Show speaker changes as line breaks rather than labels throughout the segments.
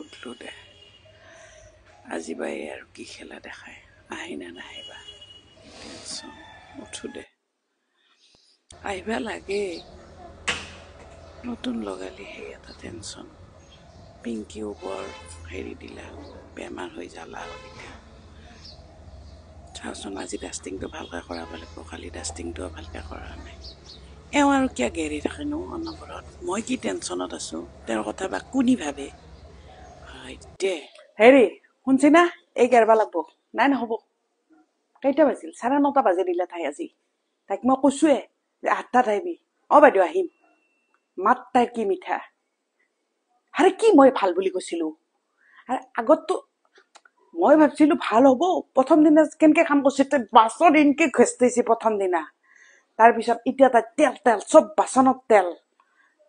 উঠলো দে আজি বাই আৰু কি খেলা দেখায় আহি না নাহে বা টেনচন উঠো দে আহিবা লাগে নতুন লগালি সেই এটা টেনচন পিংকিও বৰ হেৰি দিলা বেমাৰ হৈ জ্বালা হ'ল এতিয়া চাওচোন আজি ডাষ্টিংটো ভালকৈ কৰাব লাগিব কালি ডাষ্টিংটোও ভালকৈ কৰা নাই এওঁ আৰু কিয় গেৰি থাকেনো অনবৰত মই কি টেনচনত আছোঁ তেওঁৰ কথা বা কোনি ভাবে হয় দে হেৰি শুনছি না এই গেৰবা লাগব নাই নহ'ব কেইটা বাজিল 9:30 বাজি দিলে তাই আজি তাইক মই কৈছোৱে যে 8টাত আহিবি বাইদেউ আহিম মাত তাইৰ কি মিঠা আৰে কি মই ভাল বুলি কৈছিলো আৰে আগততো মই ভাবছিলো ভাল হ'ব প্ৰথম দিনা কেনেকে কাম কৰিছে তই বাছৰ ইনকে ঘেষ্টাইছে প্ৰথম দিনা তাৰপিছত এতিয়া তাই তেল তেল চব বাচনত তেল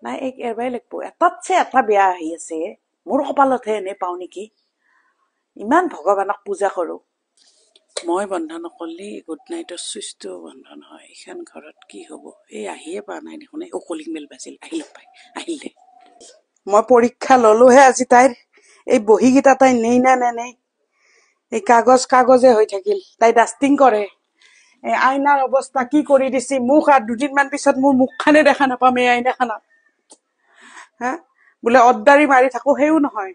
নাই এই এৰবাই লাগব এটাতছে এটা বেয়া আহি আছে মোৰ কপালতহে এনে পাওঁ নেকি ইমান ভগৱানক পূজা কৰো মই বন্ধ নকৰলি গুড নাইটৰ চুইচটোও বন্ধ নহয় এইখন ঘৰত কি হ'ব এই আহিয়ে পোৱা নাই দেখোন এই কলিং বেল বাজিল আহিল পাই আহিল দে মই পৰীক্ষা ললোহে আজি তাইৰ এই বহীকেইটা তাই নেই না নেই এই কাগজে হৈ থাকিল তাই ডাষ্টিং কৰে এই আইনাৰ অৱস্থা কি কৰি দিছি মুখ আৰু দুদিনমান পিছত মোৰ মুখখানে দেখা নাপাম এই আইনাখানত হা বোলে অদ্দাৰি মাৰি থাকো সেইও নহয়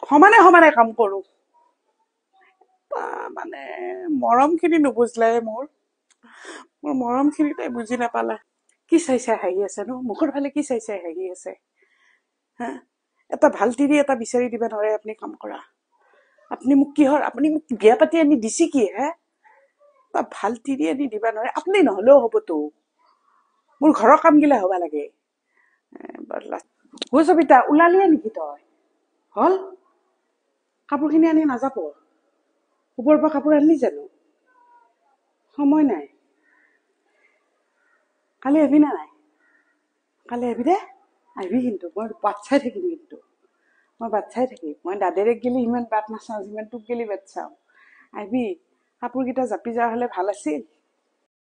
সমানে সমানে কাম কৰো মানে মৰমখিনি নুবুজলাই মোৰ মৰমখিনি তাই বুজি নাপালা কি চাই চাই হাঁহি আছে নো মুখৰ ফালে কি চাই চাই হাঁহি আছে হা এটা ভাল তিৰি এটা বিচাৰি দিবা নোৱাৰে আপুনি কাম কৰা আপুনি মোক কিহৰ আপুনি মোক বিয়া পাতি আনি দিছি কি হে এটা ভাল তিৰি আনি দিবা নোৱাৰে আপুনি নহলেও হ'বতো মোৰ ঘৰৰ কামগিলা হবা লাগে সবিতা ওলালিয়ে নেকি তই হল কাপোৰখিনি আনি নাযাব ওপৰৰ পৰা কাপোৰ আনিলি জানো সময় নাই কালি আহিবি না নাই কালি আহিবি দে আহিবি কিন্তু মই বাট চাই থাকিম কিন্তু মই দাদেৰেক গেলি ইমান বাট নাচাওঁ যিমান তোক গেলি বাট চাওঁ আহিবি কাপোৰকেইটা জাপি যোৱা হলে ভাল আছিল